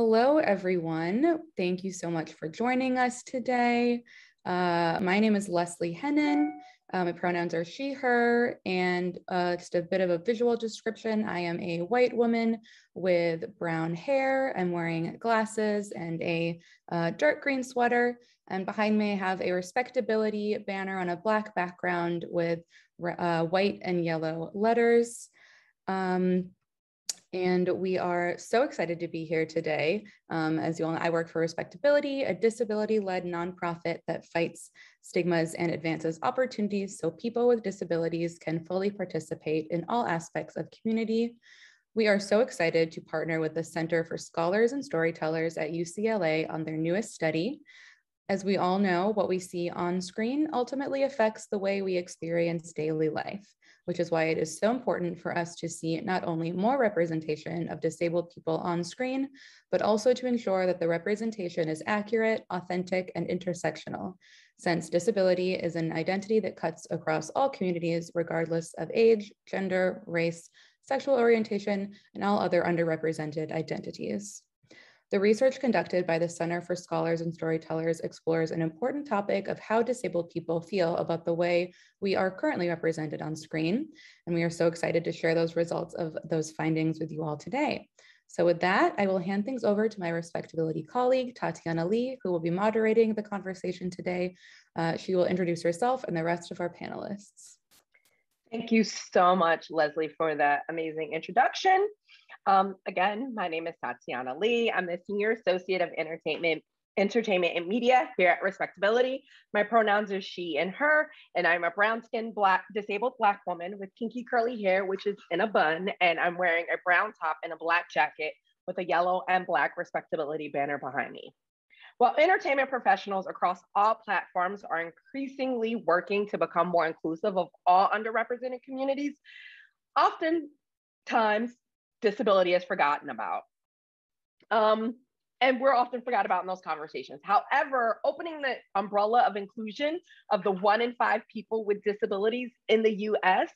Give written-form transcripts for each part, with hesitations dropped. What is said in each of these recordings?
Hello, everyone. Thank you so much for joining us today. My name is Leslie Hennon. My pronouns are she, her, and just a bit of a visual description. I am a white woman with brown hair. I'm wearing glasses and a dark green sweater. And behind me, I have a respectability banner on a Black background with white and yellow letters. And we are so excited to be here today. As you all know, I work for Respectability, a disability-led nonprofit that fights stigmas and advances opportunities so people with disabilities can fully participate in all aspects of community. We are so excited to partner with the Center for Scholars and Storytellers at UCLA on their newest study. As we all know, what we see on screen ultimately affects the way we experience daily life, which is why it is so important for us to see not only more representation of disabled people on screen, but also to ensure that the representation is accurate, authentic, and intersectional, since disability is an identity that cuts across all communities, regardless of age, gender, race, sexual orientation, and all other underrepresented identities. The research conducted by the Center for Scholars and Storytellers explores an important topic of how disabled people feel about the way we are currently represented on screen. And we are so excited to share those results of those findings with you all today. So with that, I will hand things over to my Respectability colleague, Tatiana Lee, who will be moderating the conversation today. She will introduce herself and the rest of our panelists. Thank you so much, Leslie, for that amazing introduction. Again, my name is Tatiana Lee. I'm the Senior Associate of Entertainment and Media here at Respectability. My pronouns are she and her, and I'm a brown-skinned disabled Black woman with kinky curly hair, which is in a bun, and I'm wearing a brown top and a black jacket with a yellow and black Respectability banner behind me. While entertainment professionals across all platforms are increasingly working to become more inclusive of all underrepresented communities, oftentimes disability is forgotten about. And we're often forgot about in those conversations. However, opening the umbrella of inclusion of the 1 in 5 people with disabilities in the US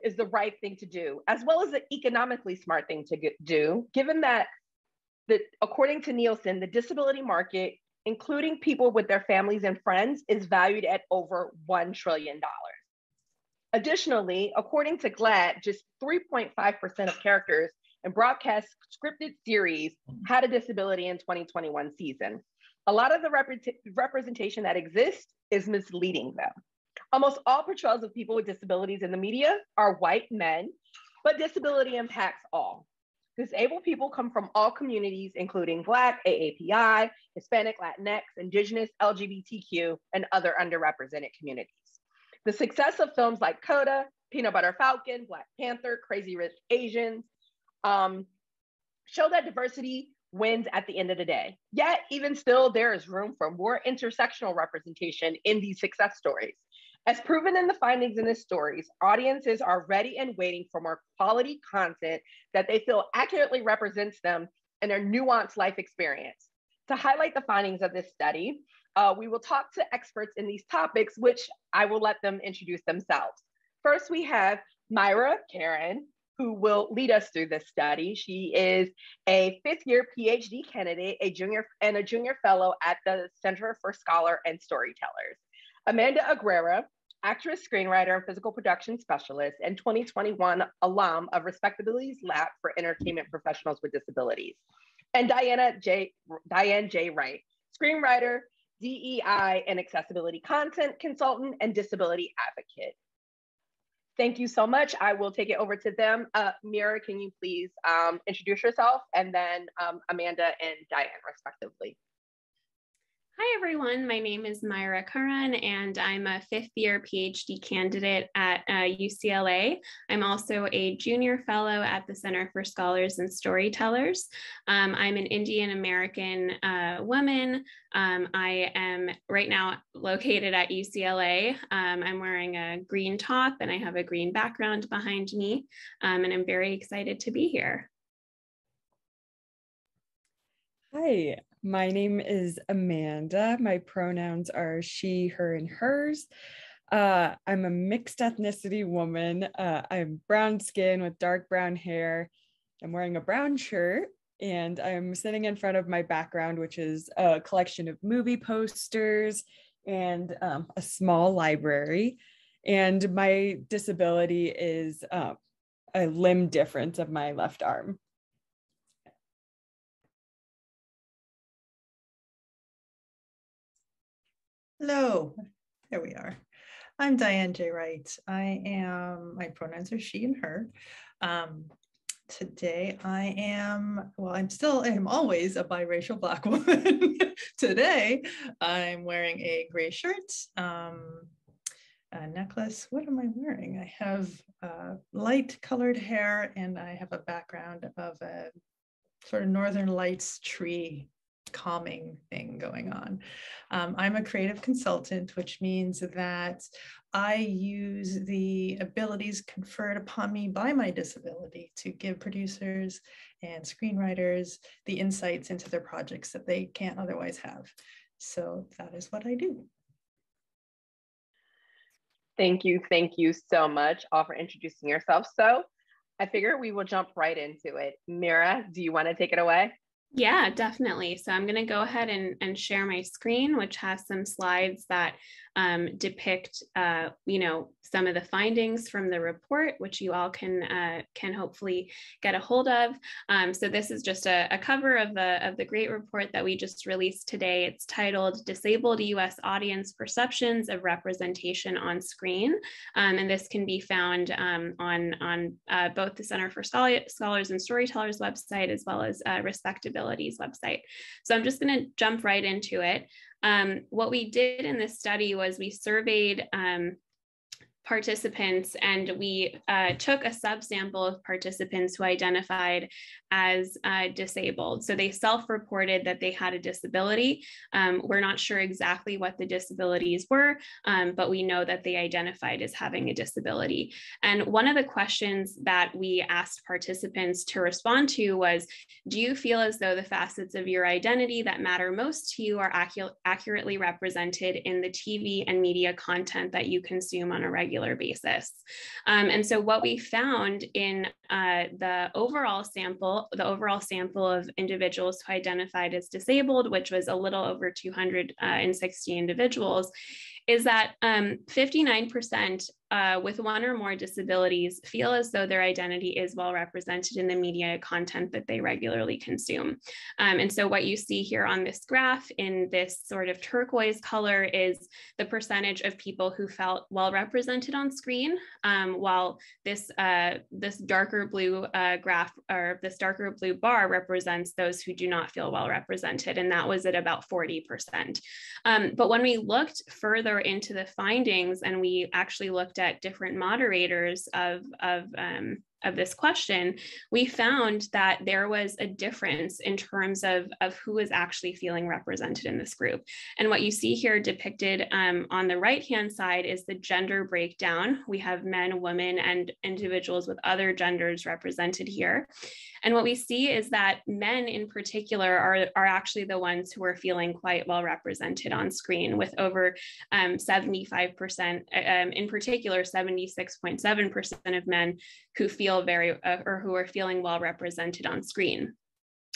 is the right thing to do, as well as the economically smart thing to do, given that according to Nielsen, the disability market, including people with their families and friends, is valued at over $1 trillion. Additionally, according to GLAAD, just 3.5% of characters in broadcast scripted series had a disability in 2021 season. A lot of the representation that exists is misleading, though. Almost all portrayals of people with disabilities in the media are white men, but disability impacts all. Disabled people come from all communities, including Black, AAPI, Hispanic, Latinx, Indigenous, LGBTQ, and other underrepresented communities. The success of films like Coda, Peanut Butter Falcon, Black Panther, Crazy Rich Asians show that diversity wins at the end of the day. Yet, even still, there is room for more intersectional representation in these success stories. As proven in the findings in these stories, audiences are ready and waiting for more quality content that they feel accurately represents them and their nuanced life experience. To highlight the findings of this study, we will talk to experts in these topics, which I will let them introduce themselves. First, we have Myra Karen, who will lead us through this study. She is a 5th-year PhD candidate, a junior fellow at the Center for Scholars and Storytellers. Amanda Aguera, actress, screenwriter, and physical production specialist, and 2021 alum of Respectability's Lab for Entertainment Professionals with Disabilities. And Diane J. Wright, screenwriter, DEI and accessibility content consultant, and disability advocate. Thank you so much. I will take it over to them. Mira, can you please introduce yourself, and then Amanda and Diane, respectively. Hi, everyone. My name is Myra Curran, and I'm a 5th-year PhD candidate at UCLA. I'm also a junior fellow at the Center for Scholars and Storytellers. I'm an Indian American woman. I am right now located at UCLA. I'm wearing a green top, and I have a green background behind me, and I'm very excited to be here. Hi, my name is Amanda. My pronouns are she, her, and hers. I'm a mixed ethnicity woman. I'm brown skin with dark brown hair. I'm wearing a brown shirt and I'm sitting in front of my background, which is a collection of movie posters and a small library. And my disability is a limb difference of my left arm. Hello, there we are. I'm Diane J. Wright. My pronouns are she and her. Today I am always a biracial Black woman. Today I'm wearing a gray shirt, a necklace. What am I wearing? I have light colored hair and I have a background of a sort of Northern Lights tree calming thing going on. I'm a creative consultant, which means that I use the abilities conferred upon me by my disability to give producers and screenwriters the insights into their projects that they can't otherwise have. So that is what I do. Thank you so much all for introducing yourself. So I figure we will jump right into it. Mira, do you want to take it away? Yeah, definitely. So I'm going to go ahead and share my screen, which has some slides that depict, some of the findings from the report, which you all can hopefully get a hold of. So this is just a cover of the great report that we just released today. It's titled "Disabled U.S. Audience Perceptions of Representation on Screen," and this can be found on both the Center for Scholars and Storytellers website as well as Respectability's website. So I'm just going to jump right into it. What we did in this study was we surveyed participants, and we took a subsample of participants who identified as disabled. So they self-reported that they had a disability. We're not sure exactly what the disabilities were, but we know that they identified as having a disability. And one of the questions that we asked participants to respond to was, do you feel as though the facets of your identity that matter most to you are accurately represented in the TV and media content that you consume on a regular basis? And so what we found in the overall sample of individuals who identified as disabled, which was a little over 260 individuals, is that 59% with one or more disabilities feel as though their identity is well represented in the media content that they regularly consume. And so what you see here on this graph in this sort of turquoise color is the percentage of people who felt well represented on screen, while this darker blue graph, or this darker blue bar, represents those who do not feel well represented, and that was at about 40%. But when we looked further into the findings and we actually looked at different moderators of this question, we found that there was a difference in terms of who is actually feeling represented in this group. And what you see here depicted on the right-hand side is the gender breakdown. We have men, women, and individuals with other genders represented here. And what we see is that men in particular are actually the ones who are feeling quite well represented on screen, with over 75%, in particular 76.7% of men who feel or who are feeling well represented on screen.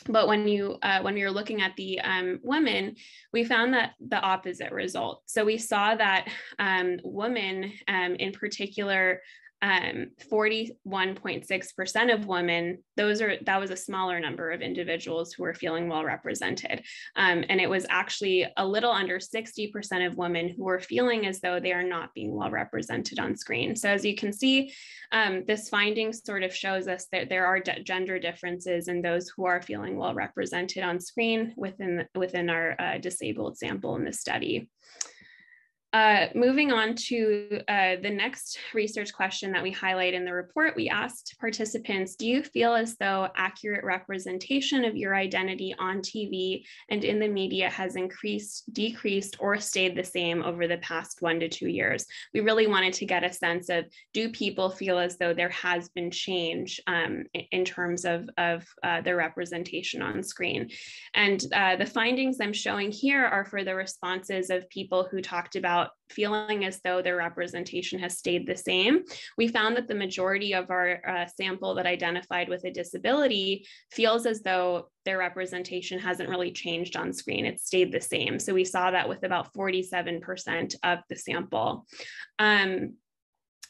But when you're looking at the women, we found that the opposite result. So we saw that women in particular, 41.6% of women, that was a smaller number of individuals who were feeling well represented. And it was actually a little under 60% of women who were feeling as though they are not being well represented on screen. So as you can see, this finding sort of shows us that there are gender differences in those who are feeling well represented on screen within our disabled sample in the study. Moving on to the next research question that we highlight in the report, we asked participants, do you feel as though accurate representation of your identity on TV and in the media has increased, decreased, or stayed the same over the past 1 to 2 years? We really wanted to get a sense of, do people feel as though there has been change in terms of their representation on screen? And the findings I'm showing here are for the responses of people who talked about about feeling as though their representation has stayed the same, we found that the majority of our sample that identified with a disability feels as though their representation hasn't really changed on screen. It's stayed the same. So we saw that with about 47% of the sample.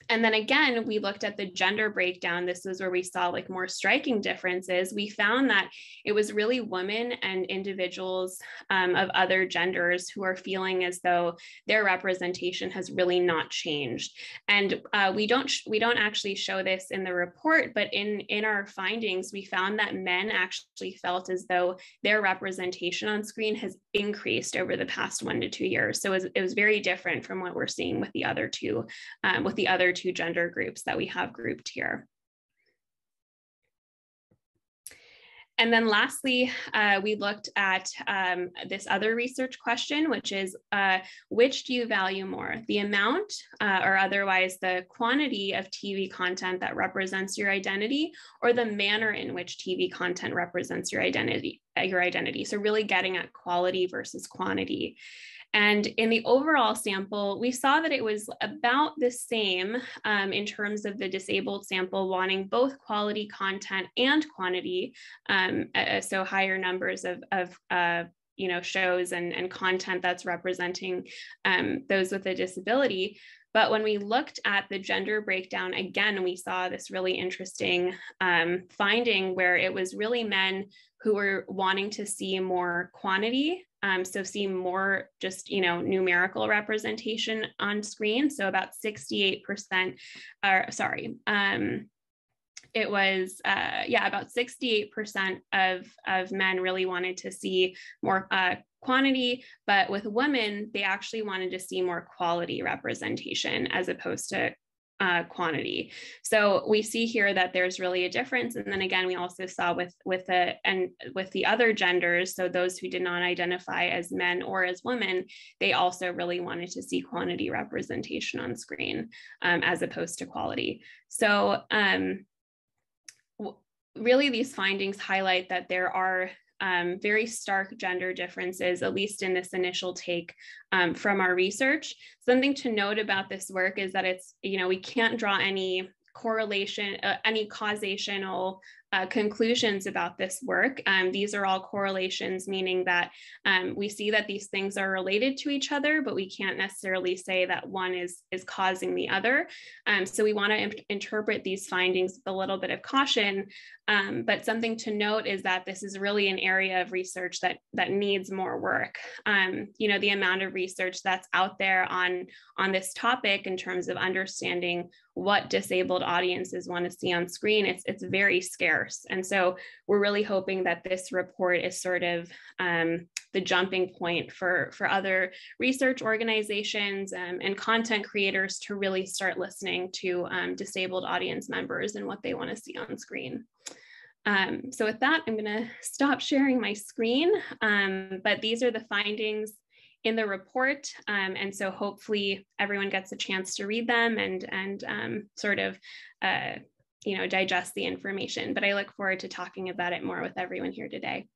And then again, we looked at the gender breakdown. This was where we saw like more striking differences. We found that it was really women and individuals of other genders who are feeling as though their representation has really not changed. And we don't actually show this in the report, but in our findings, we found that men actually felt as though their representation on screen has increased over the past 1 to 2 years. So it was very different from what we're seeing with the other two gender groups that we have grouped here. And then lastly, we looked at this other research question, which is, which do you value more, the amount or otherwise the quantity of TV content that represents your identity, or the manner in which TV content represents your identity? So really getting at quality versus quantity. And in the overall sample, we saw that it was about the same in terms of the disabled sample wanting both quality content and quantity, so higher numbers of shows and content that's representing those with a disability. But when we looked at the gender breakdown, again, we saw this really interesting finding where it was really men who were wanting to see more quantity. So see more just, numerical representation on screen. So about 68%, it was, about 68% of men really wanted to see more quantity, but with women, they actually wanted to see more quality representation as opposed to quantity. So we see here that there's really a difference. And then again, we also saw with the other genders, so those who did not identify as men or as women, they also really wanted to see quantity representation on screen as opposed to quality. So really these findings highlight that there are very stark gender differences, at least in this initial take from our research. Something to note about this work is that it's, we can't draw any correlation, any causational conclusions about this work. These are all correlations, meaning that we see that these things are related to each other, but we can't necessarily say that one is causing the other. So we want to interpret these findings with a little bit of caution. But something to note is that this is really an area of research that needs more work. The amount of research that's out there on this topic in terms of understanding what disabled audiences want to see on screen, it's very scarce. And so we're really hoping that this report is sort of the jumping point for other research organizations and content creators to really start listening to disabled audience members and what they want to see on screen. So with that, I'm going to stop sharing my screen, but these are the findings in the report. And so hopefully everyone gets a chance to read them and sort of, digest the information. But I look forward to talking about it more with everyone here today.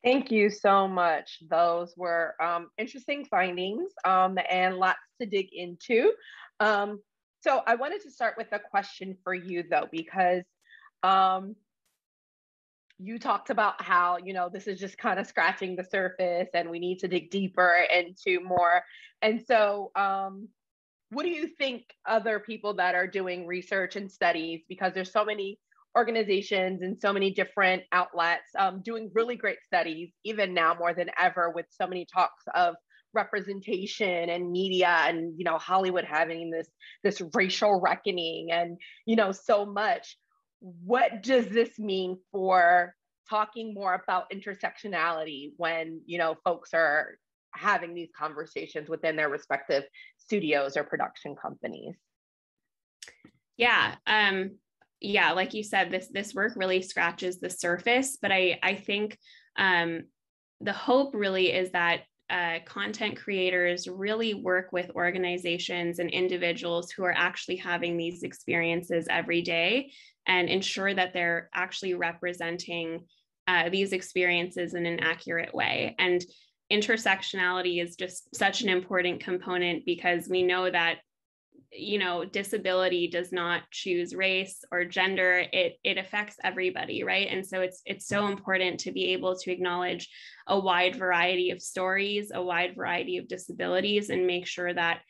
Thank you so much. Those were interesting findings and lots to dig into. So I wanted to start with a question for you, though, because you talked about how, this is just kind of scratching the surface and we need to dig deeper into more. And so what do you think other people that are doing research and studies, because there's so many organizations and so many different outlets doing really great studies, even now more than ever, with so many talks of representation and media and, Hollywood having this racial reckoning and, so much. What does this mean for talking more about intersectionality when, folks are having these conversations within their respective studios or production companies? Yeah. Like you said, this work really scratches the surface, but I think the hope really is that content creators really work with organizations and individuals who are actually having these experiences every day and ensure that they're actually representing these experiences in an accurate way. And intersectionality is just such an important component, because we know that, you know, disability does not choose race or gender. It affects everybody, right? And so it's so important to be able to acknowledge a wide variety of stories, a wide variety of disabilities, and make sure that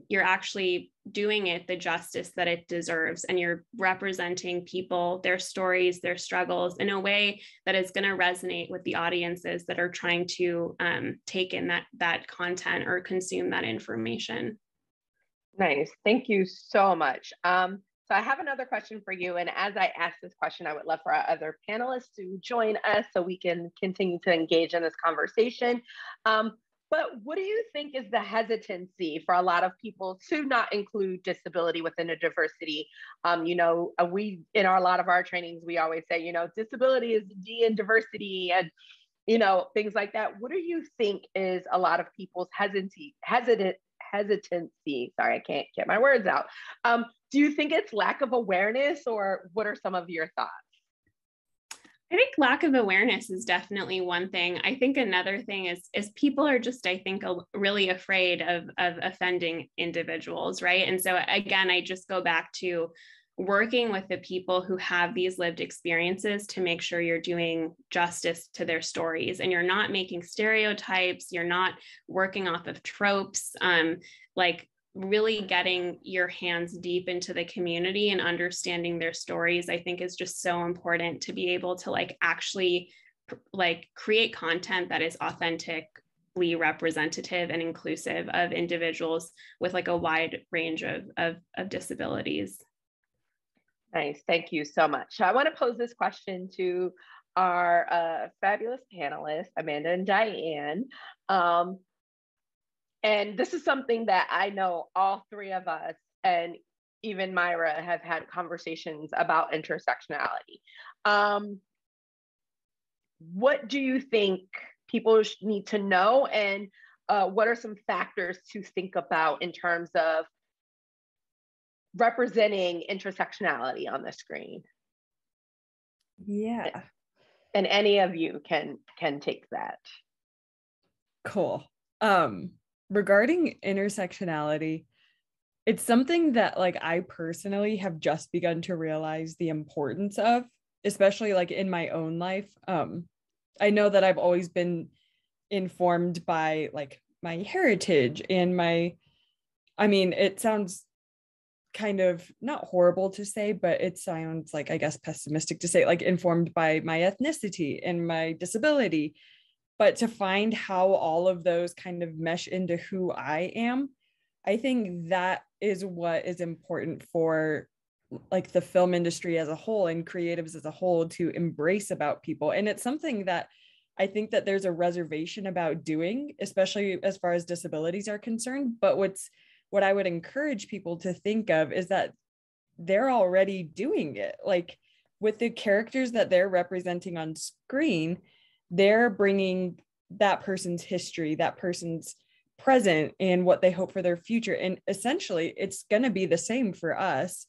you're actually doing it the justice that it deserves, and you're representing people, their stories, their struggles in a way that is going to resonate with the audiences that are trying to take in that content or consume that information. Nice. Thank you so much. So I have another question for you. And as I ask this question, I would love for our other panelists to join us so we can continue to engage in this conversation. But what do you think is the hesitancy for a lot of people to not include disability within a diversity? You know, we, in a lot of our trainings, we always say, you know, disability is D in diversity, and, you know, things like that. What do you think is a lot of people's hesitancy? Sorry, I can't get my words out. Do you think it's lack of awareness, or what are some of your thoughts? I think lack of awareness is definitely one thing. I think another thing is people are just, I think, really afraid of offending individuals, right? And so again, I just go back to working with the people who have these lived experiences to make sure you're doing justice to their stories, and you're not making stereotypes, you're not working off of tropes, like really getting your hands deep into the community and understanding their stories, I think is just so important to be able to like actually like create content that is authentically representative and inclusive of individuals with like a wide range of disabilities. Nice, thank you so much. So I want to pose this question to our fabulous panelists, Amanda and Diane. And this is something that I know all three of us, and even Myra, have had conversations about intersectionality. What do you think people need to know, and what are some factors to think about in terms of representing intersectionality on the screen? Yeah. And any of you can take that. Cool. Regarding intersectionality, it's something that like I personally have just begun to realize the importance of, especially like in my own life. I know that I've always been informed by like my heritage and it sounds kind of not horrible to say, but it sounds like, I guess, pessimistic to say, like informed by my ethnicity and my disability. But to find how all of those kind of mesh into who I am, I think that is what is important for like the film industry as a whole and creatives as a whole to embrace about people. And it's something that I think that there's a reservation about doing, especially as far as disabilities are concerned. But what I would encourage people to think of is that they're already doing it. Like with the characters that they're representing on screen, they're bringing that person's history, that person's present, and what they hope for their future. And essentially, it's going to be the same for us,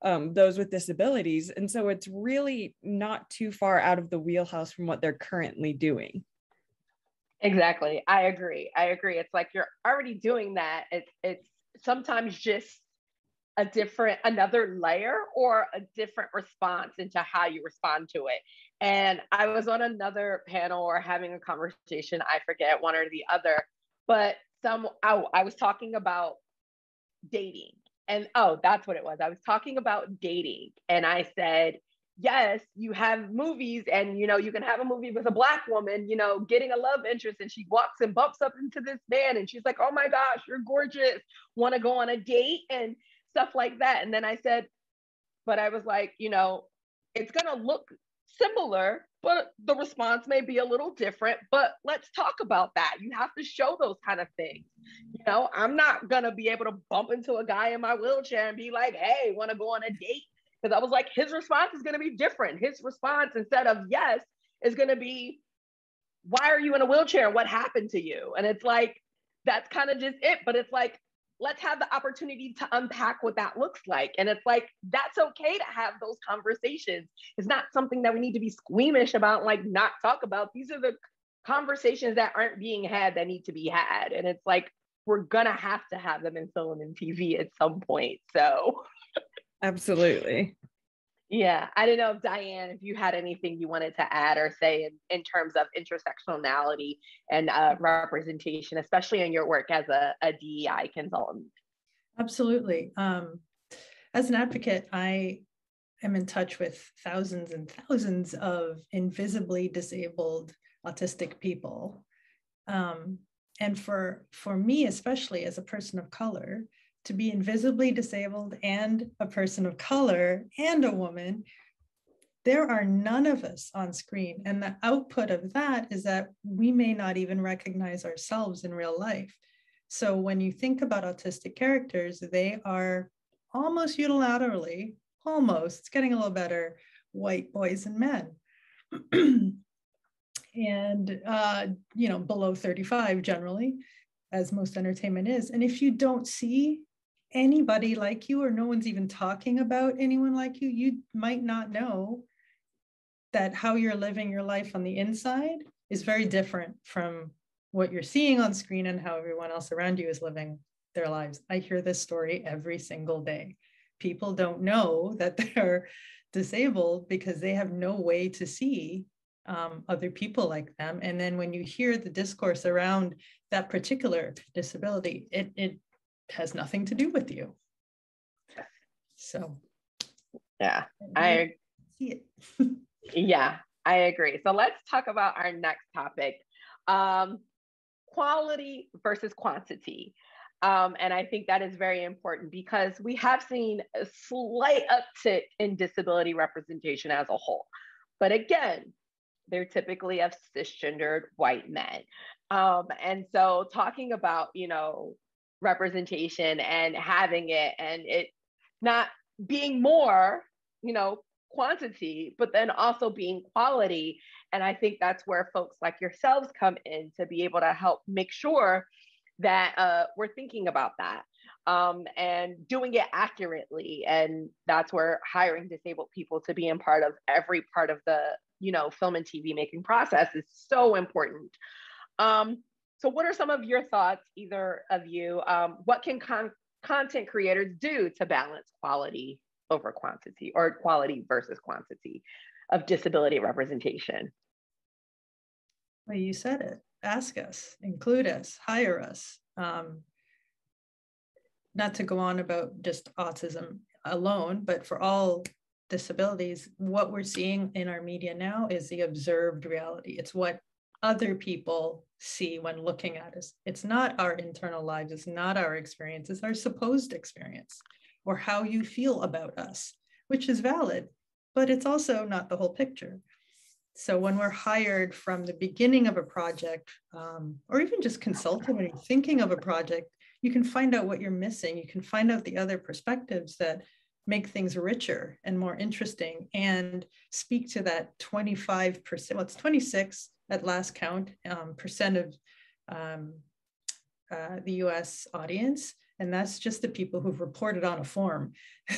those with disabilities. And so it's really not too far out of the wheelhouse from what they're currently doing. Exactly. I agree. It's like you're already doing that. It's sometimes just another layer or a different response into how you respond to it. And I was on another panel or having a conversation, I forget one or the other, but I was talking about dating, and that's what it was. I was talking about dating, and I said, yes, you have movies, and you know, you can have a movie with a Black woman, you know, getting a love interest, and she walks and bumps up into this man, and she's like, oh my gosh, you're gorgeous, want to go on a date and stuff like that. And then I said, but I was like, you know, it's gonna look similar, but the response may be a little different, but let's talk about that. You have to show those kind of things. You know, I'm not gonna be able to bump into a guy in my wheelchair and be like, hey, want to go on a date? Because I was like, his response is gonna be different. His response, instead of yes, is gonna be, why are you in a wheelchair? What happened to you? And it's like, that's kind of just it. But it's like, let's have the opportunity to unpack what that looks like. And it's like, that's okay to have those conversations. It's not something that we need to be squeamish about, like not talk about. These are the conversations that aren't being had that need to be had. And it's like, we're gonna have to have them in film and TV at some point. So absolutely. Yeah, I don't know if Diane, if you had anything you wanted to add or say in terms of intersectionality and representation, especially in your work as a DEI consultant. Absolutely. As an advocate, I am in touch with thousands and thousands of invisibly disabled autistic people. And for me, especially as a person of color, to be invisibly disabled and a person of color and a woman, there are none of us on screen. And the output of that is that we may not even recognize ourselves in real life. So when you think about autistic characters, they are almost unilaterally, it's getting a little better, white boys and men. And, below 35 generally, as most entertainment is. And if you don't see anybody like you, or no one's even talking about anyone like you, you might not know that how you're living your life on the inside is very different from what you're seeing on screen and how everyone else around you is living their lives. I hear this story every single day. People don't know that they're disabled because they have no way to see other people like them. And then when you hear the discourse around that particular disability, it has nothing to do with you. So yeah, I see it. Yeah, I agree. So let's talk about our next topic, quality versus quantity. And I think that is very important because we have seen a slight uptick in disability representation as a whole. But again, they're typically of cisgendered white men. And so talking about, representation and having it and it not being more, quantity, but then also being quality. And I think that's where folks like yourselves come in to be able to help make sure that we're thinking about that and doing it accurately. And that's where hiring disabled people to be in part of every part of the, film and TV making process is so important. So what are some of your thoughts, either of you? What can content creators do to balance quality over quantity, or quality versus quantity of disability representation? Well, you said it. Ask us, include us, hire us. Not to go on about just autism alone, but for all disabilities, what we're seeing in our media now is the observed reality. It's what other people see when looking at us. It's not our internal lives. It's not our experience. It's our supposed experience, or how you feel about us, which is valid, but it's also not the whole picture. So when we're hired from the beginning of a project, or even just consulting, when you're thinking of a project, you can find out what you're missing. You can find out the other perspectives that make things richer and more interesting, and speak to that 25%, well, it's 26 at last count, percent of the US audience. And that's just the people who've reported on a form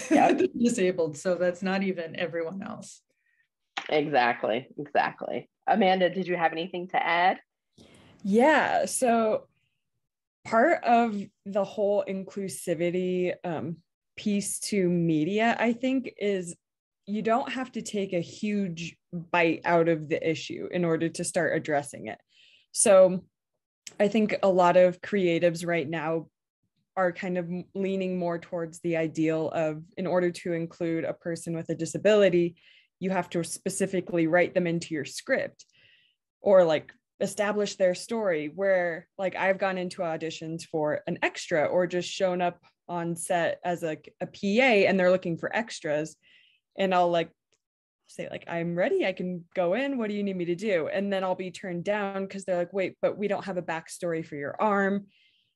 disabled. So that's not even everyone else. Exactly. Amanda, did you have anything to add? Yeah, so part of the whole inclusivity piece to media, I think, is you don't have to take a huge bite out of the issue in order to start addressing it. So I think a lot of creatives right now are kind of leaning more towards the ideal of, in order to include a person with a disability, you have to specifically write them into your script, or like establish their story, where like I've gone into auditions for an extra, or just shown up on set as a PA and they're looking for extras, and I'll like say like, I'm ready, I can go in, what do you need me to do? And then I'll be turned down because they're like, wait, but we don't have a backstory for your arm,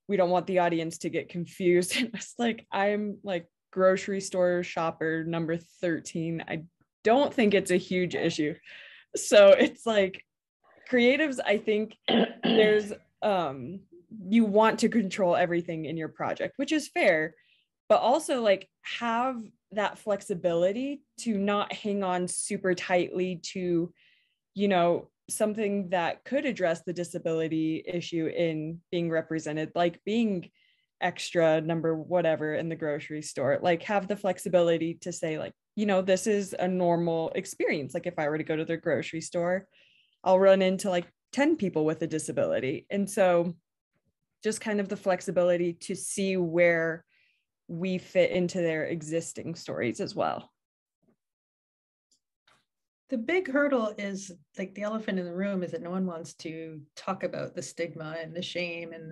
we don't want the audience to get confused. And it's like, I'm like grocery store shopper number 13, I don't think it's a huge issue. So it's like, creatives, I think there's you want to control everything in your project, which is fair, but also like have that flexibility to not hang on super tightly to, something that could address the disability issue in being represented, like being extra number whatever in the grocery store, like have the flexibility to say, like, you know, this is a normal experience. Like if I were to go to the grocery store, I'll run into like 10 people with a disability. And so just kind of the flexibility to see where we fit into their existing stories as well. The big hurdle is, like, the elephant in the room is that no one wants to talk about the stigma and the shame and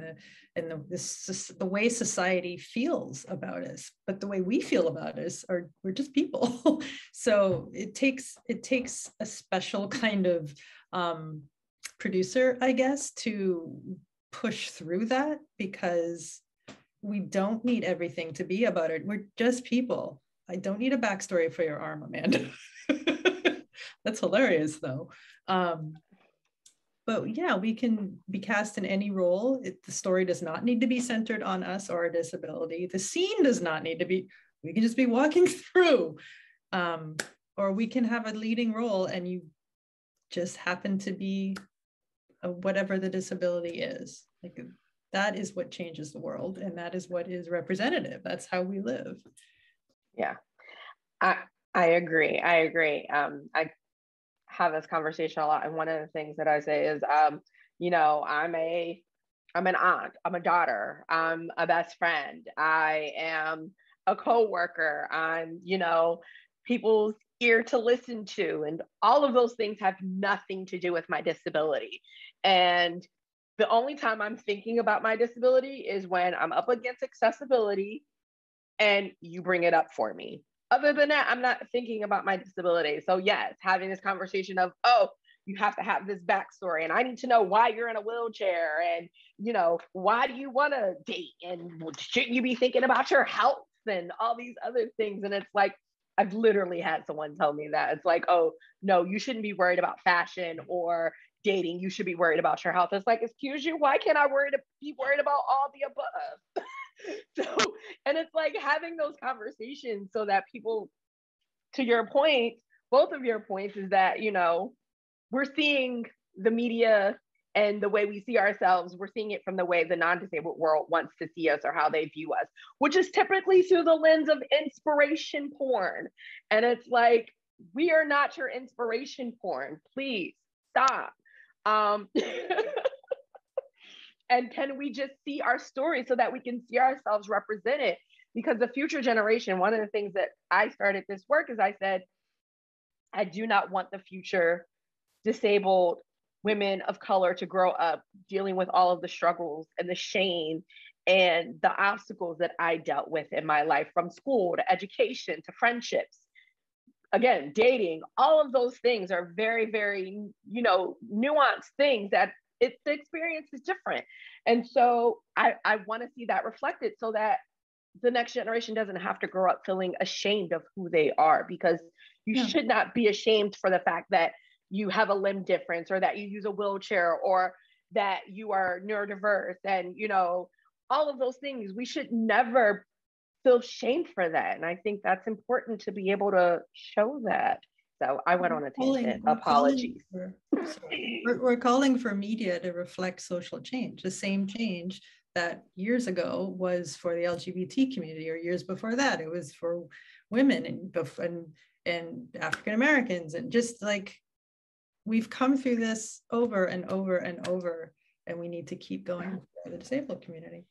the way society feels about us. But the way we feel about us we're just people. So it takes a special kind of producer, I guess, to push through that, because we don't need everything to be about it. We're just people. I don't need a backstory for your arm, Amanda. That's hilarious, though. But yeah, we can be cast in any role. The story does not need to be centered on us or our disability. The scene does not need to be, we can just be walking through. Or we can have a leading role and you just happen to be whatever the disability is. Like, that is what changes the world, and that is what is representative. That's how we live. Yeah, I agree. I have this conversation a lot, and one of the things that I say is, you know, I'm an aunt, I'm a daughter, I'm a best friend, I am a coworker, I'm, you know, people's ear to listen to, and all of those things have nothing to do with my disability. And the only time I'm thinking about my disability is when I'm up against accessibility and you bring it up for me. Other than that, I'm not thinking about my disability. So yes, having this conversation of, oh, you have to have this backstory, and I need to know why you're in a wheelchair, and, you know, why do you want to date, and shouldn't you be thinking about your health and all these other things. And it's like, I've literally had someone tell me that. It's like, oh, no, you shouldn't be worried about fashion or dating. You should be worried about your health. It's like, excuse you, why can't I be worried about all the above? So, and it's like having those conversations so that people, to your point, both of your points, is that, you know, we're seeing the media and the way we see ourselves, we're seeing it from the way the non-disabled world wants to see us or how they view us, which is typically through the lens of inspiration porn. And it's like, we are not your inspiration porn. Please stop. And can we just see our story so that we can see ourselves represented? Because the future generation, one of the things that I started this work is I said, I do not want the future disabled women of color to grow up dealing with all of the struggles and the shame and the obstacles that I dealt with in my life, from school to education to friendships. Again, dating, all of those things are very, very, you know, nuanced things that the experience is different. And so I want to see that reflected so that the next generation doesn't have to grow up feeling ashamed of who they are, because you should not be ashamed for the fact that you have a limb difference, or that you use a wheelchair, or that you are neurodiverse, and, you know, all of those things. We should never feel shame for that. And I think that's important to be able to show that. So I went on a tangent. Apologies. We're calling for media to reflect social change, the same change that years ago was for the LGBT community, or years before that, it was for women and African Americans. And just like, we've come through this over and over and over, and we need to keep going for the disabled community.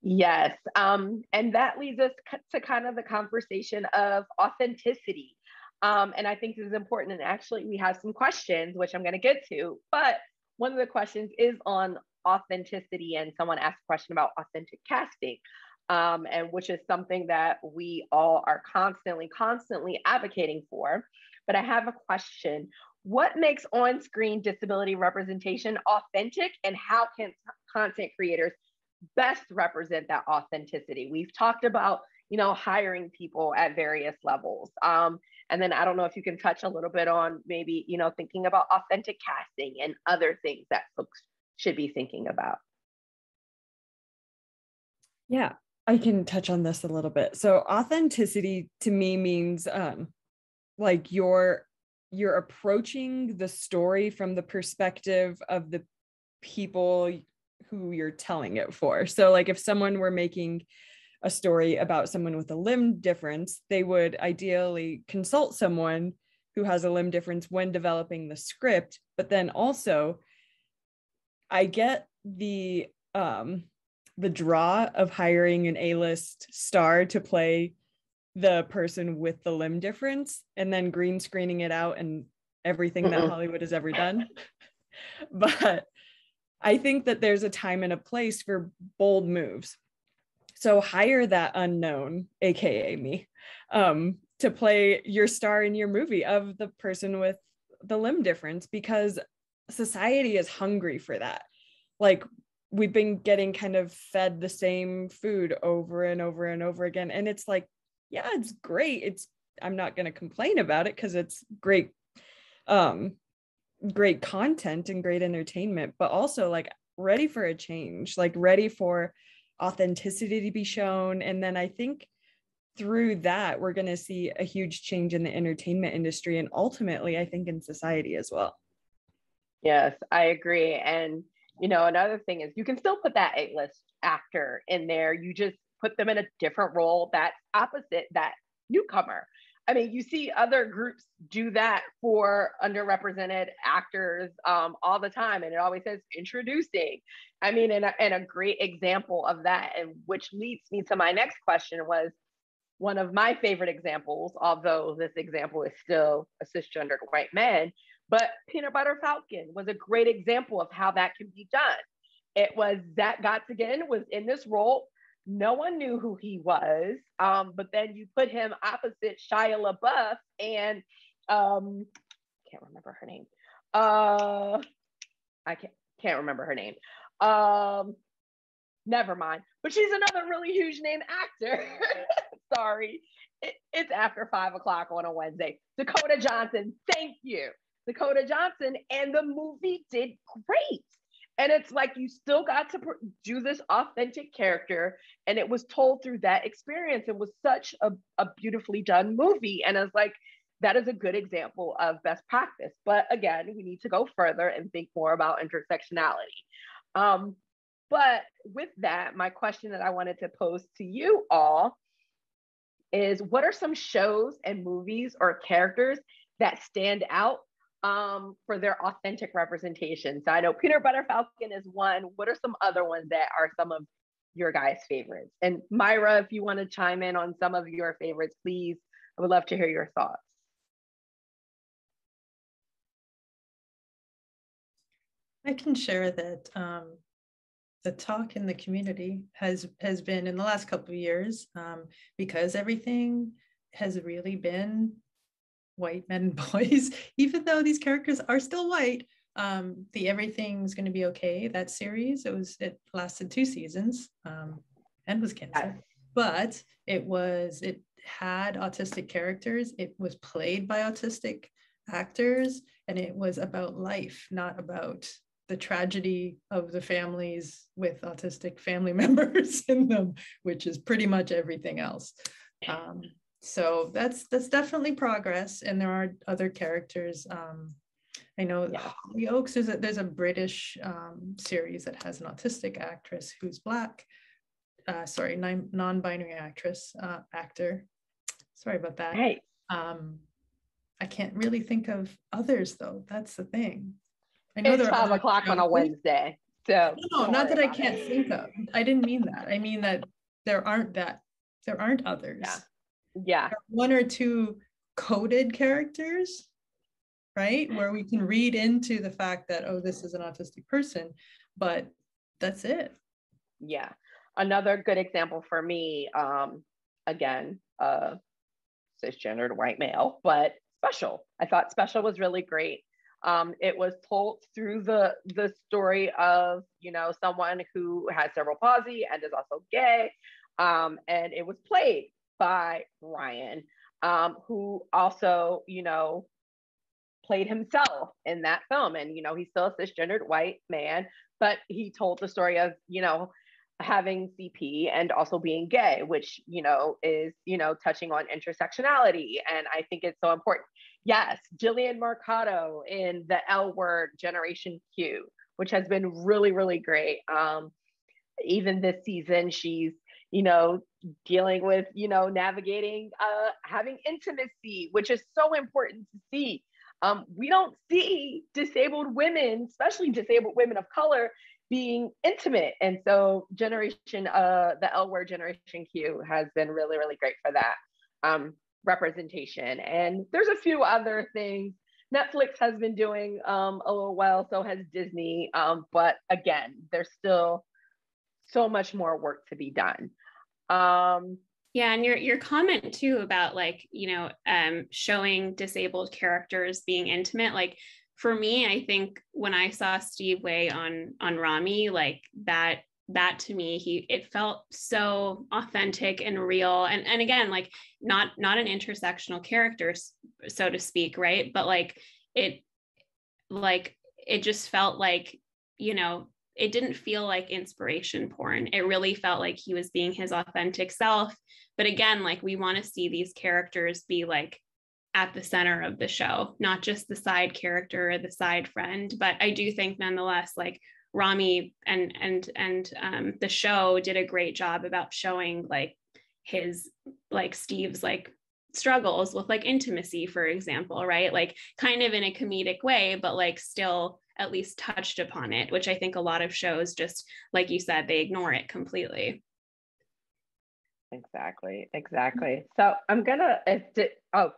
Yes. And that leads us to kind of the conversation of authenticity. And I think this is important. And actually, we have some questions, which I'm going to get to. But one of the questions is on authenticity. And someone asked a question about authentic casting, and which is something that we all are constantly advocating for. But I have a question. What makes on-screen disability representation authentic, and how can content creators best represent that authenticity? We've talked about, you know, hiring people at various levels. And then I don't know if you can touch a little bit on maybe, you know, thinking about authentic casting and other things that folks should be thinking about. Yeah, I can touch on this a little bit. So authenticity to me means like your you're approaching the story from the perspective of the people who you're telling it for. So like if someone were making a story about someone with a limb difference, they would ideally consult someone who has a limb difference when developing the script. But then also I get the draw of hiring an A-list star to play the person with the limb difference and then green screening it out and everything that Hollywood has ever done. But I think that there's a time and a place for bold moves. So hire that unknown, AKA me, to play your star in your movie of the person with the limb difference, because society is hungry for that. Like we've been getting kind of fed the same food over and over and over again. And it's like, yeah, it's great. I'm not going to complain about it because it's great, great content and great entertainment, but also like ready for a change, like ready for authenticity to be shown. And then I think through that, we're going to see a huge change in the entertainment industry and ultimately, I think, in society as well. Yes, I agree. And, you know, another thing is you can still put that A-list actor in there. You just put them in a different role that's opposite that newcomer. I mean, you see other groups do that for underrepresented actors all the time. And it always says introducing. I mean, and a great example of that, and which leads me to my next question, was one of my favorite examples, although this example is still a cisgendered white man, but Peanut Butter Falcon was a great example of how that can be done. It was Zach Gottsagen was in this role. No one knew who he was, but then you put him opposite Shia LaBeouf and can't remember her name. I can't remember her name. Never mind. But she's another really huge name actor. Sorry, it's after 5 o'clock on a Wednesday. Dakota Johnson, thank you, Dakota Johnson, and the movie did great. And it's like you still got to do this authentic character, and it was told through that experience. It was such a beautifully done movie, and it's like that is a good example of best practice. But again, we need to go further and think more about intersectionality. But with that, my question that I wanted to pose to you all is, what are some shows and movies or characters that stand out for their authentic representation? So I know Peanut Butter Falcon is one. What are some other ones that are some of your guys' favorites? And Myra, if you want to chime in on some of your favorites, please, I would love to hear your thoughts. I can share that the talk in the community has been in the last couple of years, because everything has really been white men and boys, even though these characters are still white. The Everything's Gonna Be Okay, that series, it lasted 2 seasons and was canceled, but it had autistic characters. It was played by autistic actors, and it was about life, not about the tragedy of the families with autistic family members in them, which is pretty much everything else. So that's definitely progress, and there are other characters. I know Hollyoaks, there's a British series that has an autistic actress who's Black. Non-binary actor. Sorry about that. Right. I can't really think of others though. That's the thing. I know it's 5 o'clock on a Wednesday. So no, not that I can't think of. I didn't mean that. I mean that there aren't others. Yeah. One or two coded characters, right? Where we can read into the fact that, oh, this is an autistic person, but that's it. Yeah. Another good example for me, again, cisgendered white male, but Special. I thought Special was really great. It was told through the story of, you know, someone who has cerebral palsy and is also gay. And it was played by Ryan, who also, you know, played himself in that film. And, you know, he's still a cisgendered white man, but he told the story of, you know, having CP and also being gay, which, you know, is, you know, touching on intersectionality. And I think it's so important. Yes, Jillian Mercado in the L Word Generation Q, which has been really, really great. Even this season, she's, dealing with, navigating, having intimacy, which is so important to see. We don't see disabled women, especially disabled women of color, being intimate. And so the L Word Generation Q has been really, really great for that representation. And there's a few other things. Netflix has been doing a little well, so has Disney. But again, there's still so much more work to be done. Yeah, and your comment too about showing disabled characters being intimate, like for me, I think when I saw Steve Way on Rami, like that to me, it felt so authentic and real, and again, like not an intersectional character, so to speak, right? But it just felt like, it didn't feel like inspiration porn. It really felt like he was being his authentic self. But again, like we want to see these characters be like at the center of the show, not just the side character or the side friend. But I do think nonetheless, like Rami and the show did a great job about showing like Steve's like struggles with like intimacy, for example, right? Like kind of in a comedic way, but like still at least touched upon it, which I think a lot of shows just, like you said, they ignore it completely. Exactly. So I'm gonna,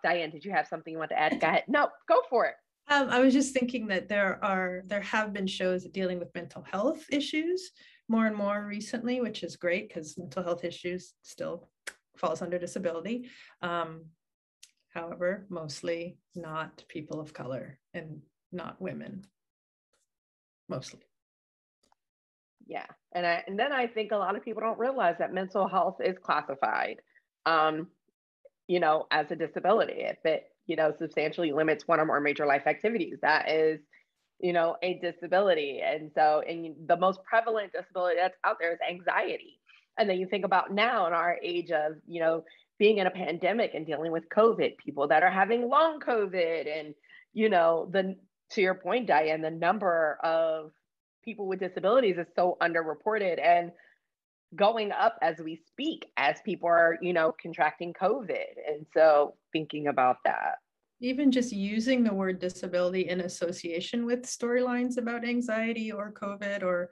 Diane, did you have something you want to add? Go ahead. No, go for it. I was just thinking that there have been shows dealing with mental health issues more and more recently, which is great because mental health issues still falls under disability. However, mostly not people of color and not women. Mostly. Yeah. And then I think a lot of people don't realize that mental health is classified, as a disability. If it, substantially limits one or more major life activities, that is, a disability. And so, the most prevalent disability that's out there is anxiety. And then you think about now in our age of, being in a pandemic and dealing with COVID, people that are having long COVID and, to your point, Diane, the number of people with disabilities is so underreported and going up as we speak, as people are, contracting COVID. And so thinking about that. Even just using the word disability in association with storylines about anxiety or COVID or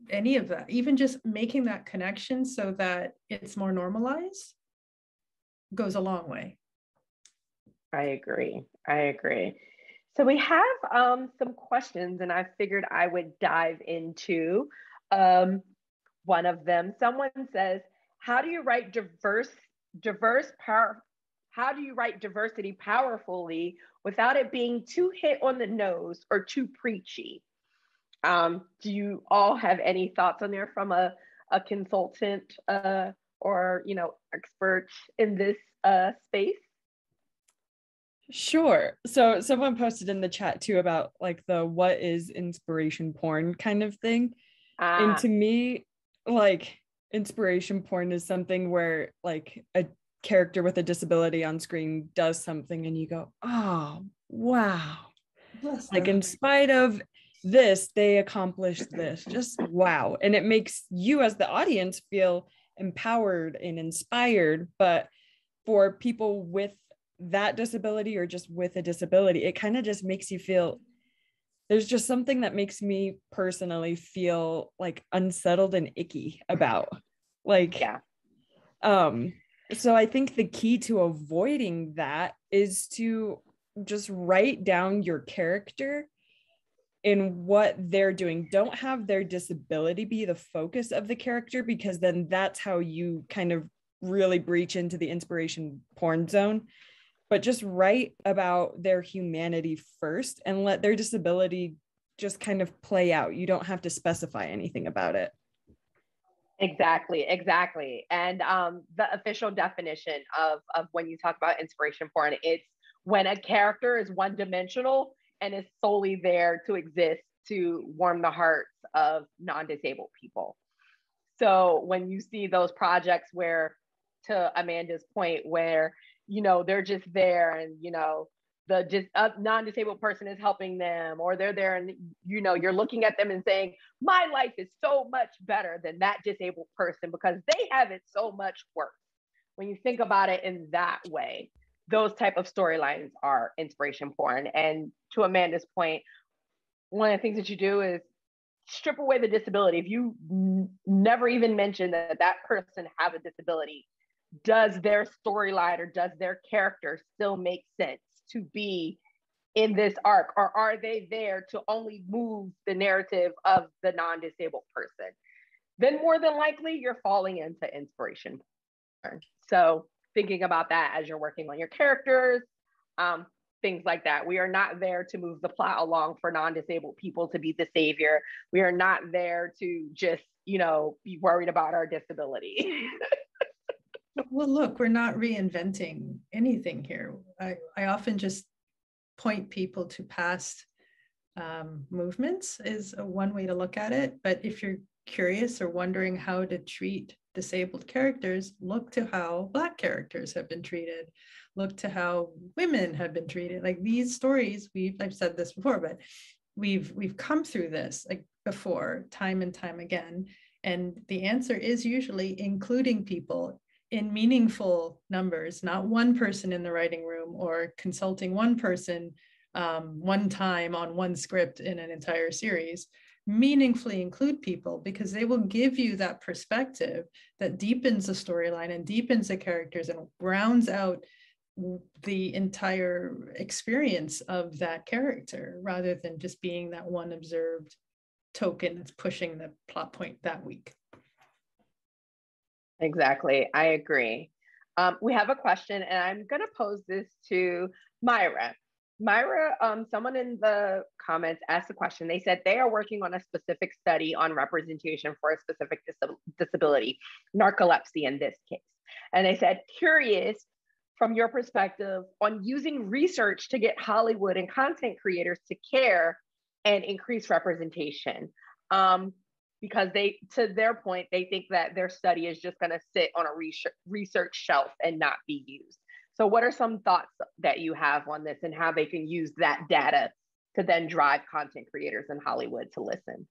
any of that, even just making that connection so that it's more normalized goes a long way. I agree. So we have some questions, and I figured I would dive into one of them. Someone says, "How do you write How do you write diversity powerfully without it being too hit on the nose or too preachy?" Do you all have any thoughts on there from a consultant or expert in this space? Sure. So someone posted in the chat too about like the what is inspiration porn kind of thing. And to me, like inspiration porn is something where like a character with a disability on screen does something and you go, oh, wow. Like in spite of this, they accomplished this. Just wow. And it makes you as the audience feel empowered and inspired. But for people with that disability or just with a disability, it kind of just makes you feel, there's just something that makes me personally feel like unsettled and icky about like, yeah. So I think the key to avoiding that is to just write down your character in what they're doing. Don't have their disability be the focus of the character, because then that's how you kind of really breach into the inspiration porn zone. But just write about their humanity first and let their disability just kind of play out. You don't have to specify anything about it. Exactly. And the official definition of when you talk about inspiration porn, it's when a character is one-dimensional and is solely there to exist to warm the hearts of non-disabled people. So when you see those projects where, to Amanda's point, where they're just there and the non-disabled person is helping them, or they're there and you're looking at them and saying, my life is so much better than that disabled person because they have it so much worse. When you think about it in that way, those type of storylines are inspiration porn. And to Amanda's point, one of the things that you do is strip away the disability. If you never even mention that that person has a disability, does their storyline or does their character still make sense to be in this arc? Or are they there to only move the narrative of the non-disabled person? Then more than likely, you're falling into inspiration porn. So thinking about that as you're working on your characters, things like that. We are not there to move the plot along for non-disabled people to be the savior. We are not there to just, be worried about our disability. Well, look, we're not reinventing anything here. I often just point people to past movements is one way to look at it. But if you're curious or wondering how to treat disabled characters, look to how Black characters have been treated. Look to how women have been treated. Like these stories, I've said this before, but we've come through this like before, time and time again. And the answer is usually including people in meaningful numbers, not one person in the writing room or consulting one person one time on one script in an entire series. Meaningfully include people because they will give you that perspective that deepens the storyline and deepens the characters and rounds out the entire experience of that character rather than just being that one observed token that's pushing the plot point that week. Exactly. I agree. We have a question and I'm going to pose this to Myra. Myra, someone in the comments asked a question. They said they are working on a specific study on representation for a specific disability, narcolepsy in this case. And they said, curious from your perspective on using research to get Hollywood and content creators to care and increase representation. Because to their point, they think that their study is just going to sit on a research shelf and not be used. So what are some thoughts that you have on this and how they can use that data to then drive content creators in Hollywood to listen?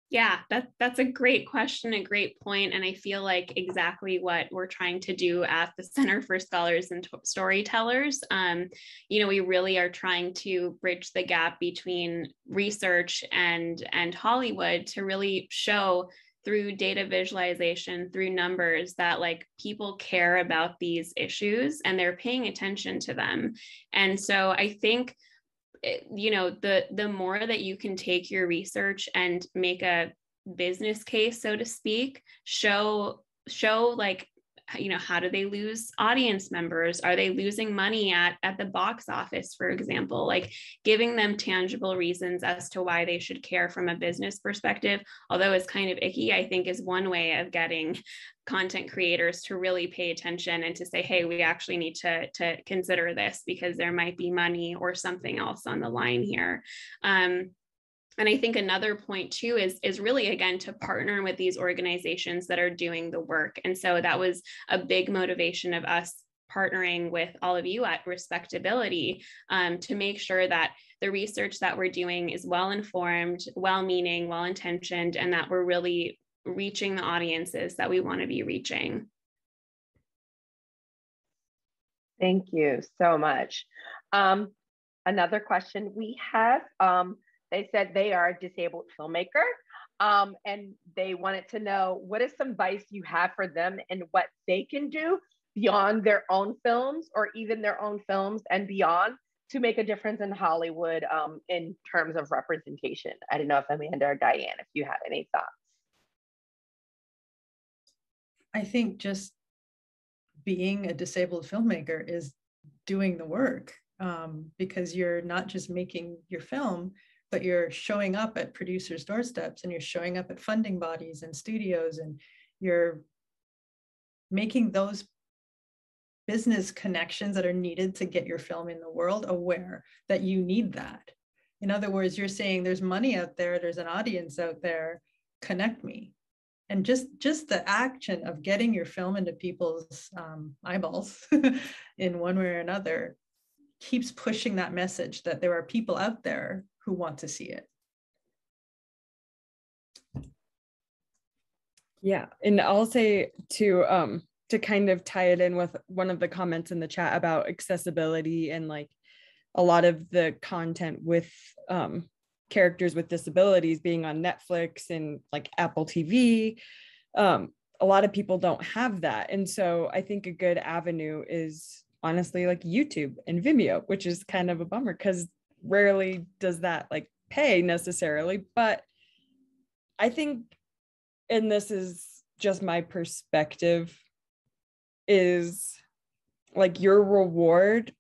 Yeah, that's a great question, a great point. And I feel like exactly what we're trying to do at the Center for Scholars and Storytellers. We really are trying to bridge the gap between research and Hollywood to really show through data visualization, through numbers, that like people care about these issues and they're paying attention to them. And so I think the more that you can take your research and make a business case, so to speak, show like, how do they lose audience members? Are they losing money at the box office, for example? Like giving them tangible reasons as to why they should care from a business perspective, although it's kind of icky, I think is one way of getting content creators to really pay attention and to say, hey, we actually need to consider this because there might be money or something else on the line here. And I think another point too is really, again, to partner with these organizations that are doing the work. And so that was a big motivation of us partnering with all of you at Respectability to make sure that the research that we're doing is well-informed, well-meaning, well-intentioned, and that we're really reaching the audiences that we want to be reaching. Thank you so much. Another question we have, they said they are a disabled filmmaker and they wanted to know what is some advice you have for them and what they can do beyond their own films or even their own films and beyond to make a difference in Hollywood in terms of representation. I don't know if Amanda or Diane, if you have any thoughts. I think just being a disabled filmmaker is doing the work because you're not just making your film, but you're showing up at producers' doorsteps and you're showing up at funding bodies and studios and you're making those business connections that are needed to get your film in the world aware that you need that. In other words, you're saying there's money out there, there's an audience out there, connect me. And just the action of getting your film into people's eyeballs in one way or another keeps pushing that message that there are people out there who want to see it. Yeah, and I'll say to kind of tie it in with one of the comments in the chat about accessibility and like a lot of the content with characters with disabilities being on Netflix and like Apple TV. A lot of people don't have that. And so I think a good avenue is honestly like YouTube and Vimeo, which is kind of a bummer because rarely does that like pay necessarily. But I think, and this is just my perspective, is like your reward,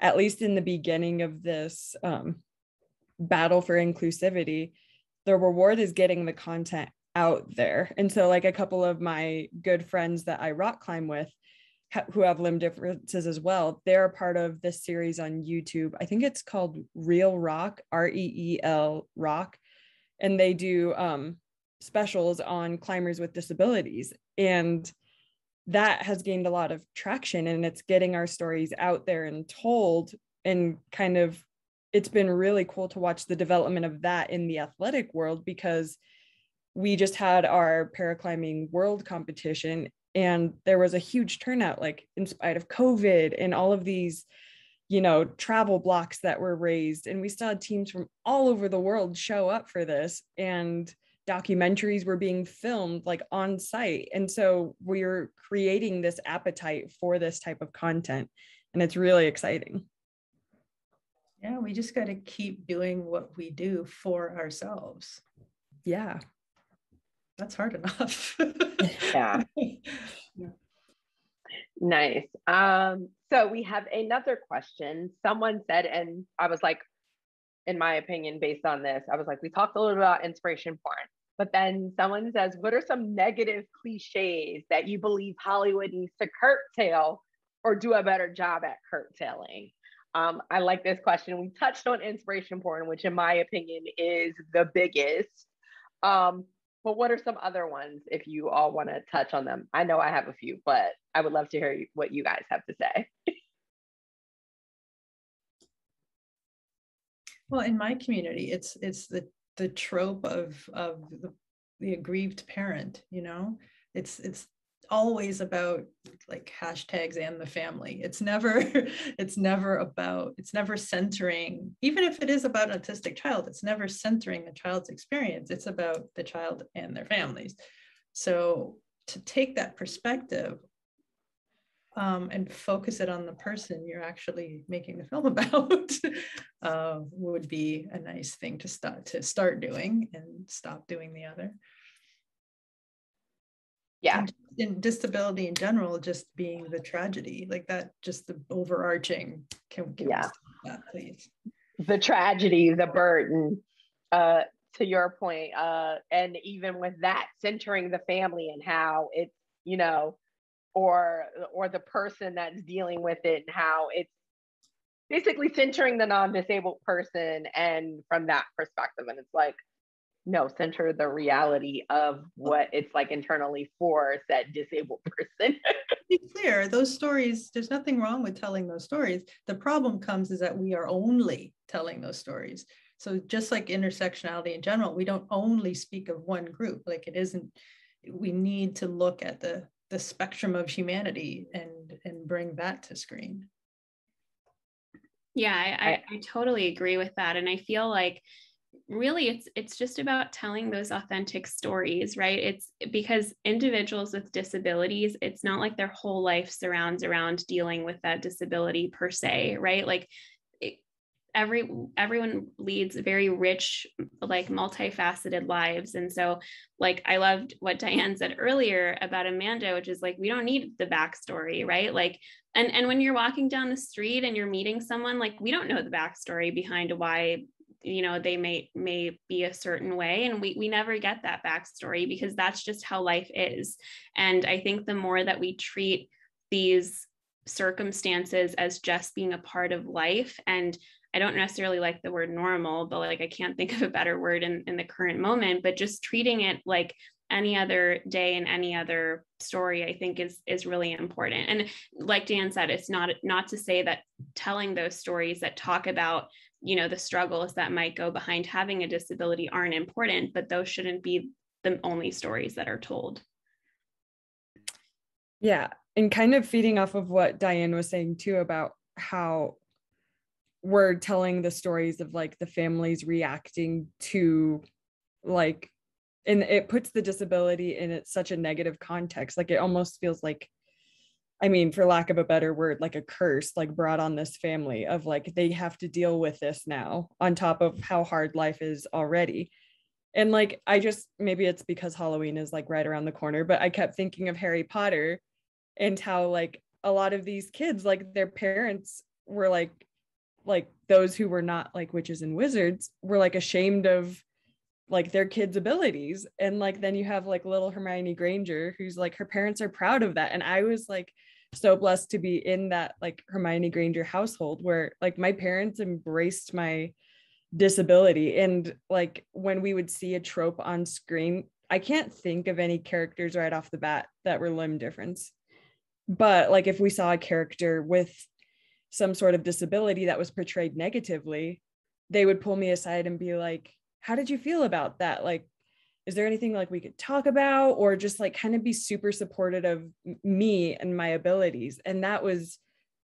at least in the beginning of this battle for inclusivity, the reward is getting the content out there. And so like a couple of my good friends that I rock climb with who have limb differences as well, they're a part of this series on YouTube. I think it's called Real Rock, REEL Rock. And they do specials on climbers with disabilities. And that has gained a lot of traction, and it's getting our stories out there and told, and kind of, it's been really cool to watch the development of that in the athletic world, because we just had our paraclimbing world competition and there was a huge turnout, like in spite of COVID and all of these, you know, travel blocks that were raised. And we still had teams from all over the world show up for this, and documentaries were being filmed like on site. And so we're creating this appetite for this type of content, and it's really exciting. Yeah, we just got to keep doing what we do for ourselves. Yeah. That's hard enough. Yeah. Nice. So we have another question. Someone said, and I was like, in my opinion, based on this, I was like, we talked a little bit about inspiration porn, but then someone says, what are some negative cliches that you believe Hollywood needs to curtail or do a better job at curtailing? I like this question. We touched on inspiration porn, which in my opinion is the biggest. But what are some other ones if you all want to touch on them? I know I have a few, but I would love to hear what you guys have to say. Well, in my community, it's the trope of the aggrieved parent, you know, it's always about like hashtags and the family. It's never centering, even if it is about an autistic child, it's never centering the child's experience. It's about the child and their families. So to take that perspective and focus it on the person you're actually making the film about would be a nice thing to start doing, and stop doing the other. Yeah. And in disability in general, just being the tragedy, like that, just the overarching, can we stop that, please? The tragedy, the burden, to your point, and even with that, centering the family and how it's, you know, or the person that's dealing with it, and how it's basically centering the non-disabled person, and from that perspective, and it's like, no, center the reality of what it's like internally for that disabled person. To be clear, those stories, there's nothing wrong with telling those stories. The problem comes is that we are only telling those stories. So just like intersectionality in general, we don't only speak of one group. Like it isn't, we need to look at the spectrum of humanity and bring that to screen. Yeah, I totally agree with that. And I feel like really it's just about telling those authentic stories, right? It's because individuals with disabilities, it's not like their whole life surrounds around dealing with that disability per se, right? Like everyone leads very rich, like multifaceted lives. And so like I loved what Diane said earlier about Amanda, which is like, we don't need the backstory, right? Like, and when you're walking down the street and you're meeting someone, like we don't know the backstory behind why, you know, they may be a certain way. And we never get that backstory because that's just how life is. And I think the more that we treat these circumstances as just being a part of life, and I don't necessarily like the word normal, but like I can't think of a better word in the current moment, but just treating it like any other day and any other story, I think is really important. And like Dan said, it's not to say that telling those stories that talk about, you know, the struggles that might go behind having a disability aren't important, but those shouldn't be the only stories that are told. Yeah. And kind of feeding off of what Diane was saying too, about how we're telling the stories of like the families reacting to like, and it puts the disability in such a negative context. Like it almost feels like, I mean, for lack of a better word, like a curse, like brought on this family of like, they have to deal with this now on top of how hard life is already. And like, maybe it's because Halloween is like right around the corner, but I kept thinking of Harry Potter and how like a lot of these kids, like their parents were like those who were not like witches and wizards were like ashamed of like their kids' abilities. And like, then you have like little Hermione Granger, who's like, her parents are proud of that. And I was like so blessed to be in that like Hermione Granger household where like my parents embraced my disability. And like when we would see a trope on screen, I can't think of any characters right off the bat that were limb difference. But like if we saw a character with some sort of disability that was portrayed negatively, they would pull me aside and be like, how did you feel about that? Like, is there anything like we could talk about, or just like kind of be super supportive of me and my abilities? And that was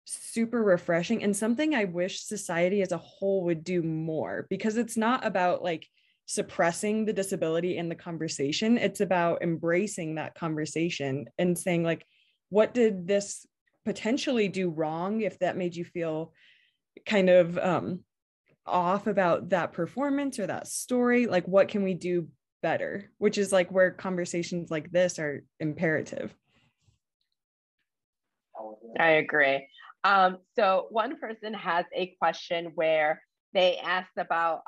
super refreshing and something I wish society as a whole would do more, because it's not about like suppressing the disability in the conversation. It's about embracing that conversation and saying like, what did this potentially do wrong? If that made you feel kind of off about that performance or that story, like what can we do better? Which is like where conversations like this are imperative. I agree. So one person has a question where they asked about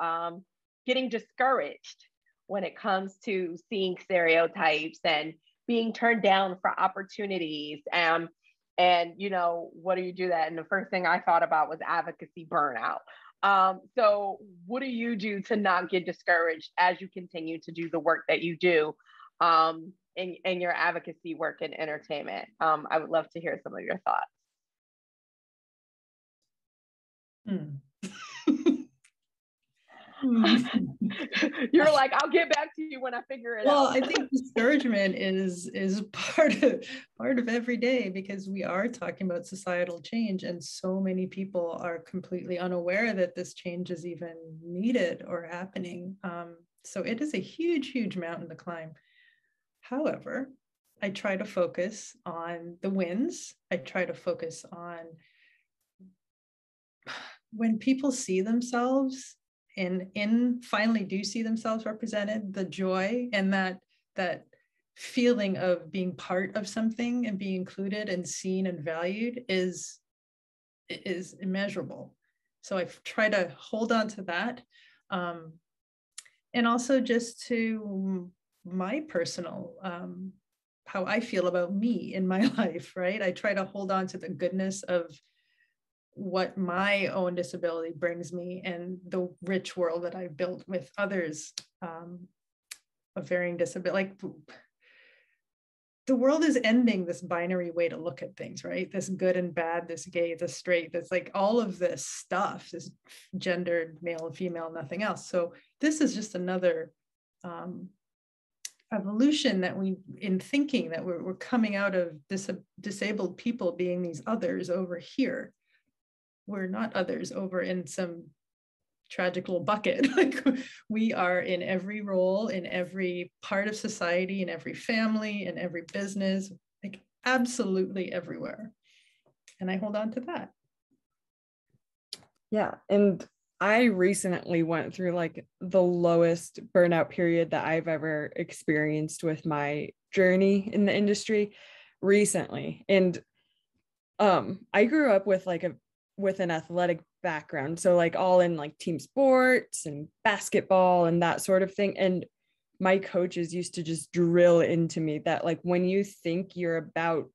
getting discouraged when it comes to seeing stereotypes and being turned down for opportunities. And you know, what do you do that? And the first thing I thought about was advocacy burnout. So what do you do to not get discouraged as you continue to do the work that you do in your advocacy work in entertainment? I would love to hear some of your thoughts. You're like, I'll get back to you when I figure it out. Well, I think discouragement is part of every day, because we are talking about societal change, and so many people are completely unaware that this change is even needed or happening. So it is a huge mountain to climb. However, I try to focus on the wins. I try to focus on when people see themselves and finally do see themselves represented, the joy and that feeling of being part of something and being included and seen and valued is immeasurable. So I try to hold on to that. And also just to my personal, how I feel about me in my life, right? I try to hold on to the goodness of what my own disability brings me and the rich world that I've built with others of varying disability. Like, the world is ending this binary way to look at things, right? This good and bad, this gay, this straight, this like all of this stuff, this gendered male and female, nothing else. So this is just another evolution that in thinking that we're coming out of disabled people being these others over here. We're not others over in some tragic little bucket. Like, we are in every role, in every part of society, in every family, in every business, like absolutely everywhere. And I hold on to that. Yeah. And I recently went through like the lowest burnout period that I've ever experienced with my journey in the industry recently. And I grew up with an athletic background. So like all in like team sports and basketball and that sort of thing. And my coaches used to just drill into me that like, when you think you're about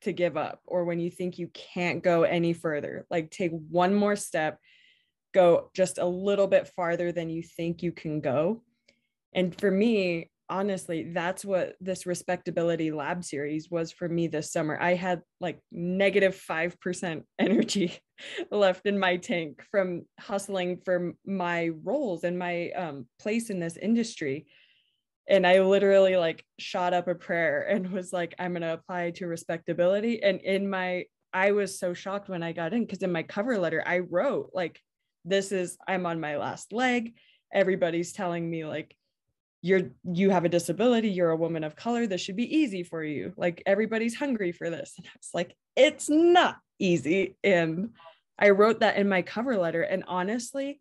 to give up, or when you think you can't go any further, like take one more step, go just a little bit farther than you think you can go. And for me, honestly, that's what this Respectability Lab series was for me this summer. I had like -5% energy left in my tank from hustling for my roles and my place in this industry. And I literally like shot up a prayer and was like, I'm going to apply to respectability. And I was so shocked when I got in, because in my cover letter, I wrote like, I'm on my last leg. Everybody's telling me like, you have a disability, you're a woman of color, this should be easy for you. Like everybody's hungry for this. And I was like, it's not easy. And I wrote that in my cover letter. And honestly,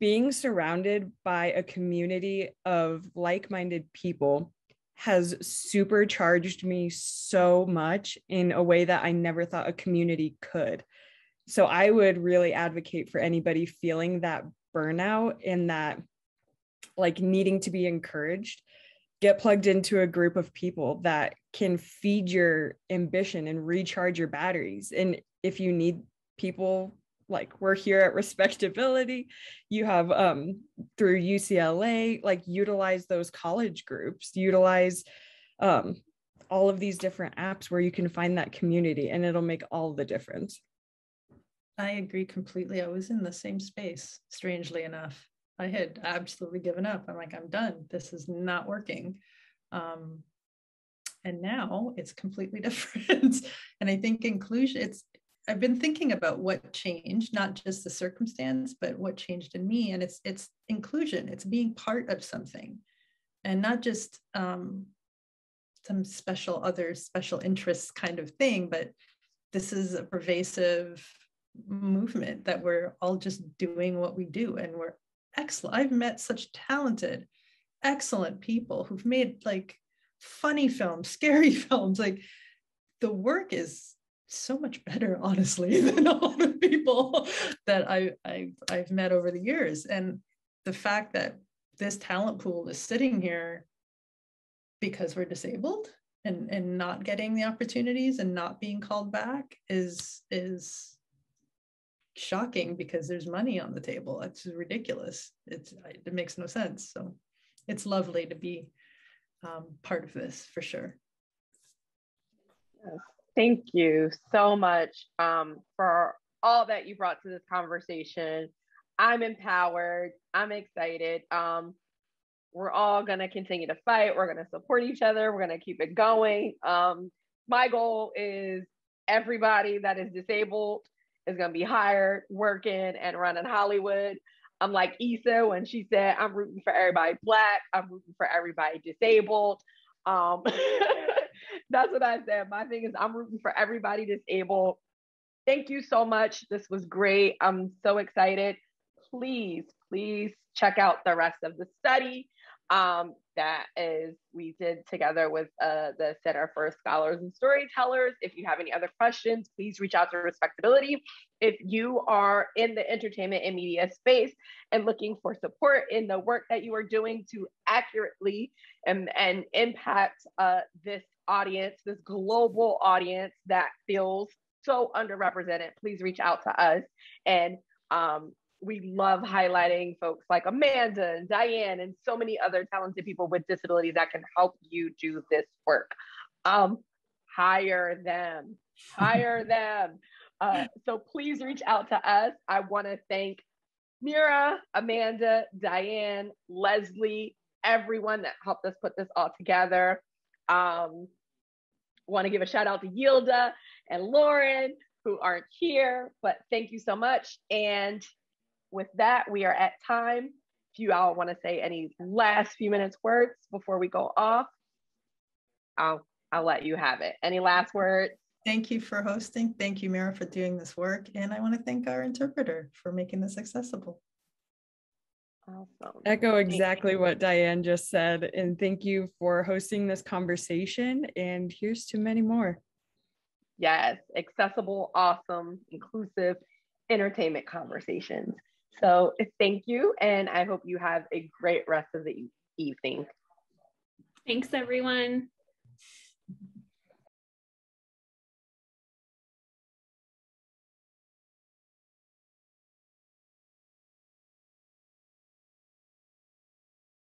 being surrounded by a community of like-minded people has supercharged me so much in a way that I never thought a community could. So I would really advocate for anybody feeling that burnout and that like needing to be encouraged, get plugged into a group of people that can feed your ambition and recharge your batteries. And if you need people, like we're here at Respectability, you have through UCLA, like utilize those college groups, utilize all of these different apps where you can find that community, and it'll make all the difference. I agree completely. I was in the same space, strangely enough. I had absolutely given up. I'm like, I'm done. This is not working. And now it's completely different. And I think inclusion, I've been thinking about what changed, not just the circumstance, but what changed in me. And it's inclusion. It's being part of something, and not just some special interests kind of thing, but this is a pervasive movement that we're all just doing what we do, and we're excellent. I've met such talented, excellent people who've made like funny films, scary films. Like the work is so much better, honestly, than all the people that I've met over the years. And the fact that this talent pool is sitting here because we're disabled and not getting the opportunities and not being called back is shocking, because there's money on the table. It's ridiculous. It makes no sense. So it's lovely to be part of this, for sure. Thank you so much for all that you brought to this conversation. I'm empowered. I'm excited. We're all going to continue to fight. We're going to support each other. We're going to keep it going. My goal is everybody that is disabled is going to be hired, working, and running Hollywood. I'm like Issa when she said, I'm rooting for everybody Black. I'm rooting for everybody disabled. That's what I said. My thing is I'm rooting for everybody disabled. Thank you so much. This was great. I'm so excited. Please check out the rest of the study that we did together with the Center for Scholars and Storytellers. If you have any other questions, please reach out to Respectability. If you are in the entertainment and media space and looking for support in the work that you are doing to accurately and impact this audience, this global audience that feels so underrepresented, please reach out to us. And we love highlighting folks like Amanda and Diane and so many other talented people with disabilities that can help you do this work. Hire them. So please reach out to us. I want to thank Mira, Amanda, Diane, Leslie, everyone that helped us put this all together. Want to give a shout out to Yilda and Lauren, who aren't here, but thank you so much. And with that, we are at time. If you all want to say any last few minutes words before we go off, I'll let you have it. Any last words? Thank you for hosting. Thank you, Mira, for doing this work. And I want to thank our interpreter for making this accessible. Awesome. Echo exactly what Diane just said. And thank you for hosting this conversation. And here's to many more. Yes, accessible, awesome, inclusive entertainment conversations. So thank you. And I hope you have a great rest of the evening. Thanks, everyone.